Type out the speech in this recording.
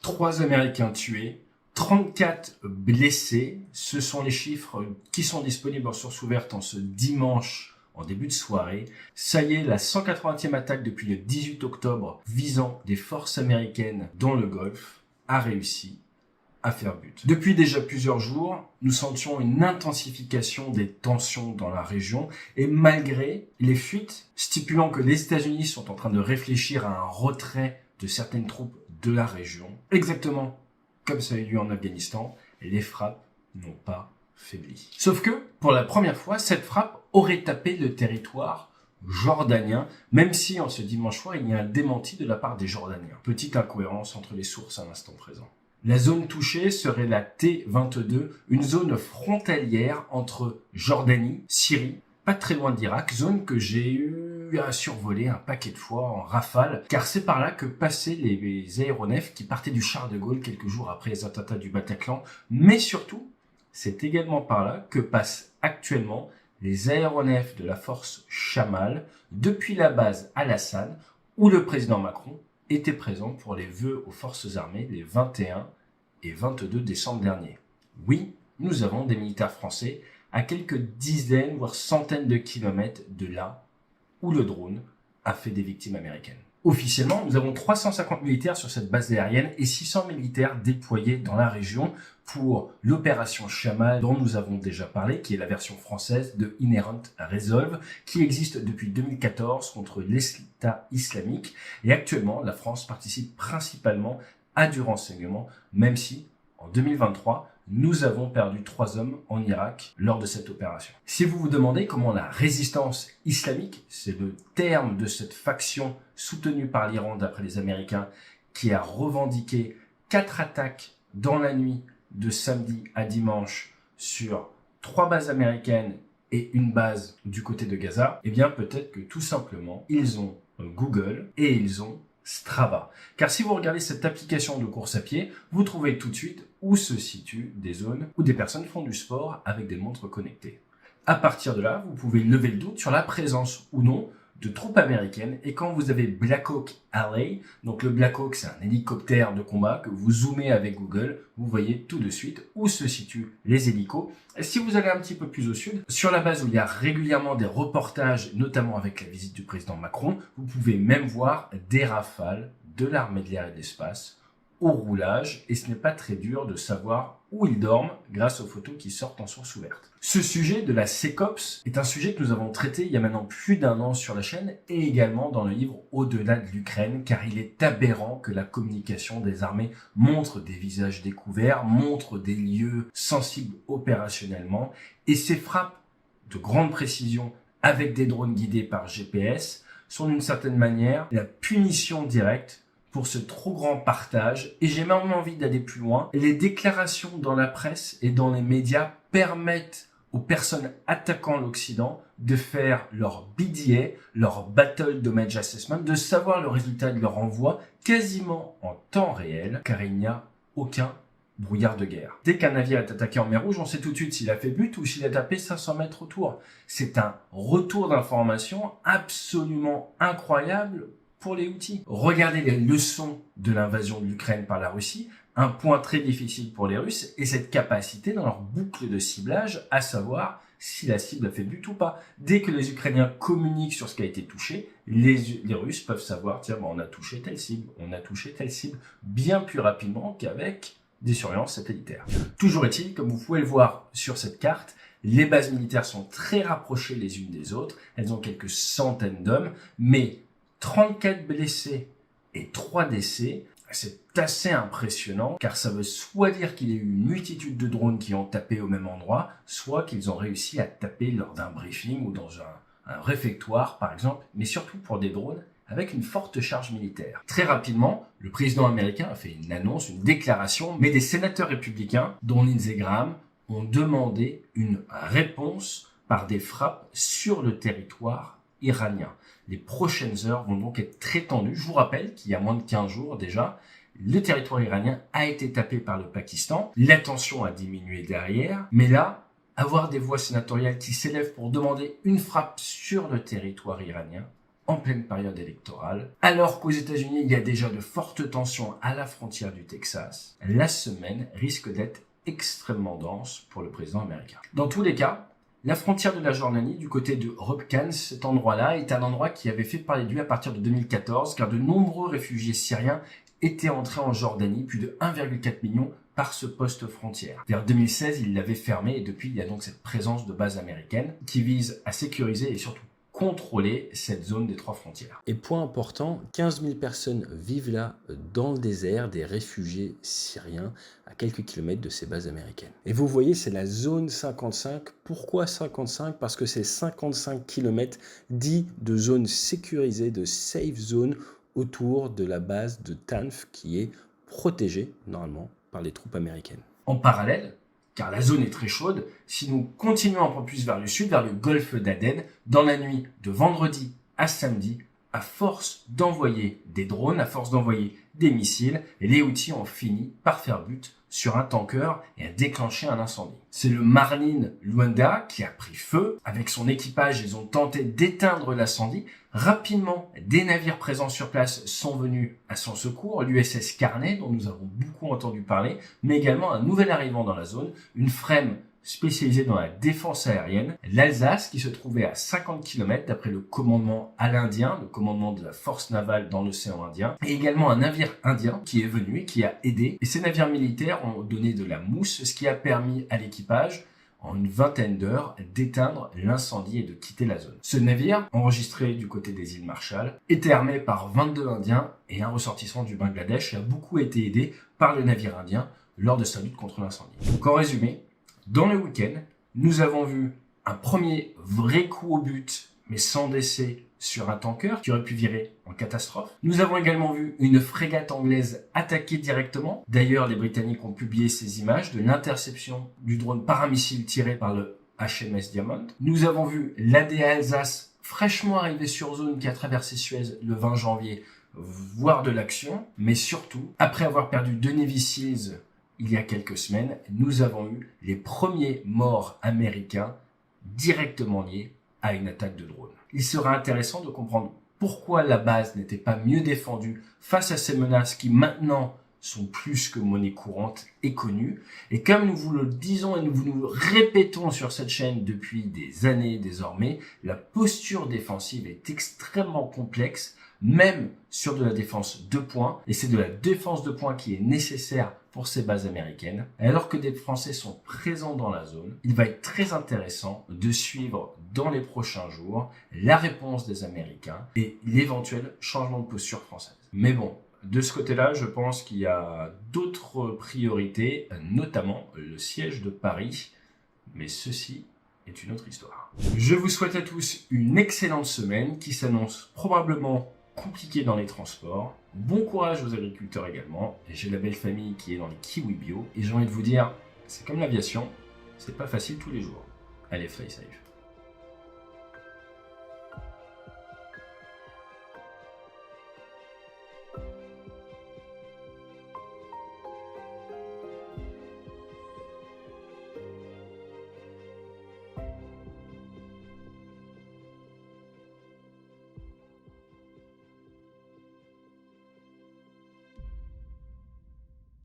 3 Américains tués, 34 blessés. Ce sont les chiffres qui sont disponibles en source ouverte en ce dimanche en début de soirée. Ça y est, la 180e attaque depuis le 18 octobre visant des forces américaines dans le Golfe a réussi à faire but. Depuis déjà plusieurs jours, nous sentions une intensification des tensions dans la région et malgré les fuites stipulant que les États-Unis sont en train de réfléchir à un retrait de certaines troupes de la région, exactement comme ça a eu lieu en Afghanistan, les frappes n'ont pas faibli. Sauf que, pour la première fois, cette frappe aurait tapé le territoire jordanien, même si en ce dimanche soir, il y a un démenti de la part des Jordaniens. Petite incohérence entre les sources à l'instant présent. La zone touchée serait la T22, une zone frontalière entre Jordanie, Syrie, pas très loin d'Irak, zone que j'ai eu à survoler un paquet de fois en rafale, car c'est par là que passaient les aéronefs qui partaient du Charles de Gaulle quelques jours après les attentats du Bataclan, mais surtout, c'est également par là que passent actuellement les aéronefs de la force Chamal depuis la base Al-Assad, où le président Macron était présent pour les vœux aux forces armées les 21 et 22 décembre dernier. Oui, nous avons des militaires français à quelques dizaines, voire centaines de kilomètres de là où le drone a fait des victimes américaines. Officiellement, nous avons 350 militaires sur cette base aérienne et 600 militaires déployés dans la région pour l'opération Chamal dont nous avons déjà parlé, qui est la version française de Inherent Resolve, qui existe depuis 2014 contre l'État islamique. Et actuellement, la France participe principalement à du renseignement, même si, en 2023, nous avons perdu 3 hommes en Irak lors de cette opération. Si vous vous demandez comment la résistance islamique, c'est le terme de cette faction soutenue par l'Iran d'après les Américains, qui a revendiqué 4 attaques dans la nuit de samedi à dimanche sur 3 bases américaines et une base du côté de Gaza, eh bien peut-être que tout simplement, ils ont Google et ils ont Strava. Car si vous regardez cette application de course à pied, vous trouvez tout de suite où se situent des zones où des personnes font du sport avec des montres connectées. À partir de là, vous pouvez lever le doute sur la présence ou non de troupes américaines. Et quand vous avez Black Hawk LA, donc le Black Hawk c'est un hélicoptère de combat que vous zoomez avec Google, vous voyez tout de suite où se situent les hélicos. Et si vous allez un petit peu plus au sud, sur la base où il y a régulièrement des reportages, notamment avec la visite du président Macron, vous pouvez même voir des rafales de l'armée de l'air et de l'espace au roulage, et ce n'est pas très dur de savoir où ils dorment grâce aux photos qui sortent en source ouverte. Ce sujet de la SecOps est un sujet que nous avons traité il y a maintenant plus d'1 an sur la chaîne et également dans le livre Au-delà de l'Ukraine, car il est aberrant que la communication des armées montre des visages découverts, montre des lieux sensibles opérationnellement, et ces frappes de grande précision avec des drones guidés par GPS sont d'une certaine manière la punition directe pour ce trop grand partage, et j'ai même envie d'aller plus loin. Les déclarations dans la presse et dans les médias permettent aux personnes attaquant l'Occident de faire leur BDA, leur Battle Damage Assessment, de savoir le résultat de leur envoi quasiment en temps réel, car il n'y a aucun brouillard de guerre. Dès qu'un navire est attaqué en mer Rouge, on sait tout de suite s'il a fait but ou s'il a tapé 500 mètres autour. C'est un retour d'information absolument incroyable pour les Houthis. Regardez les leçons de l'invasion de l'Ukraine par la Russie, un point très difficile pour les Russes et cette capacité dans leur boucle de ciblage à savoir si la cible a fait but ou pas. Dès que les Ukrainiens communiquent sur ce qui a été touché, les Russes peuvent savoir, tiens, on a touché telle cible, on a touché telle cible, bien plus rapidement qu'avec des surveillances satellitaires. Toujours est-il, comme vous pouvez le voir sur cette carte, les bases militaires sont très rapprochées les unes des autres, elles ont quelques centaines d'hommes, mais 34 blessés et 3 décès, c'est assez impressionnant car ça veut soit dire qu'il y a eu une multitude de drones qui ont tapé au même endroit, soit qu'ils ont réussi à taper lors d'un briefing ou dans un réfectoire par exemple, mais surtout pour des drones avec une forte charge militaire. Très rapidement, le président américain a fait une annonce, une déclaration, mais des sénateurs républicains, dont Lindsey Graham, ont demandé une réponse par des frappes sur le territoire iranien. Les prochaines heures vont donc être très tendues. Je vous rappelle qu'il y a moins de 15 jours déjà, le territoire iranien a été tapé par le Pakistan. La tension a diminué derrière. Mais là, avoir des voix sénatoriales qui s'élèvent pour demander une frappe sur le territoire iranien, en pleine période électorale. Alors qu'aux États-Unis, il y a déjà de fortes tensions à la frontière du Texas, la semaine risque d'être extrêmement dense pour le président américain. Dans tous les cas, la frontière de la Jordanie, du côté de Robkhan, cet endroit-là, est un endroit qui avait fait parler de lui à partir de 2014, car de nombreux réfugiés syriens étaient entrés en Jordanie, plus de 1,4 million par ce poste frontière. Vers 2016, il l'avait fermé et depuis, il y a donc cette présence de bases américaines qui vise à sécuriser et surtout contrôler cette zone des 3 frontières. Et point important, 15 000 personnes vivent là dans le désert, des réfugiés syriens à quelques kilomètres de ces bases américaines. Et vous voyez, c'est la zone 55. Pourquoi 55 ? Parce que c'est 55 kilomètres dits de zone sécurisée, de safe zone autour de la base de Tanf qui est protégée normalement par les troupes américaines. En parallèle, car la zone est très chaude, si nous continuons un peu plus vers le sud, vers le golfe d'Aden, dans la nuit de vendredi à samedi, à force d'envoyer des drones, à force d'envoyer des missiles, les Houthis ont fini par faire but sur un tanker et a déclenché un incendie. C'est le Marlin Luanda qui a pris feu. Avec son équipage, ils ont tenté d'éteindre l'incendie. Rapidement, des navires présents sur place sont venus à son secours, l'USS Carney, dont nous avons beaucoup entendu parler, mais également un nouvel arrivant dans la zone, une frame spécialisée dans la défense aérienne, l'Alsace, qui se trouvait à 50 km d'après le commandement à l'Indien, le commandement de la force navale dans l'océan Indien, et également un navire indien qui est venu et qui a aidé. Et ces navires militaires ont donné de la mousse, ce qui a permis à l'équipage, en une vingtaine d'heures, d'éteindre l'incendie et de quitter la zone. Ce navire, enregistré du côté des îles Marshall, était armé par 22 Indiens et un ressortissant du Bangladesh et a beaucoup été aidé par le navire indien lors de sa lutte contre l'incendie. Donc en résumé, dans le week-end, nous avons vu un premier vrai coup au but, mais sans décès, sur un tanker qui aurait pu virer en catastrophe. Nous avons également vu une frégate anglaise attaquer directement. D'ailleurs, les Britanniques ont publié ces images de l'interception du drone par un missile tiré par le HMS Diamond. Nous avons vu l'ADA Alsace fraîchement arrivé sur zone qui a traversé Suez le 20 janvier, voir de l'action. Mais surtout, après avoir perdu 2 Navy Seals il y a quelques semaines, nous avons eu les premiers morts américains directement liés à une attaque de drone. Il sera intéressant de comprendre pourquoi la base n'était pas mieux défendue face à ces menaces qui maintenant sont plus que monnaie courante et connues. Et comme nous vous le disons et nous vous le répétons sur cette chaîne depuis des années désormais, la posture défensive est extrêmement complexe, même sur de la défense de points. Et c'est de la défense de points qui est nécessaire pour ces bases américaines. Et alors que des Français sont présents dans la zone, il va être très intéressant de suivre dans les prochains jours la réponse des Américains et l'éventuel changement de posture française. Mais bon, de ce côté-là, je pense qu'il y a d'autres priorités, notamment le siège de Paris. Mais ceci est une autre histoire. Je vous souhaite à tous une excellente semaine qui s'annonce probablement compliquée dans les transports. Bon courage aux agriculteurs également. J'ai la belle famille qui est dans les kiwis bio. Et j'ai envie de vous dire, c'est comme l'aviation, c'est pas facile tous les jours. Allez, fly safe.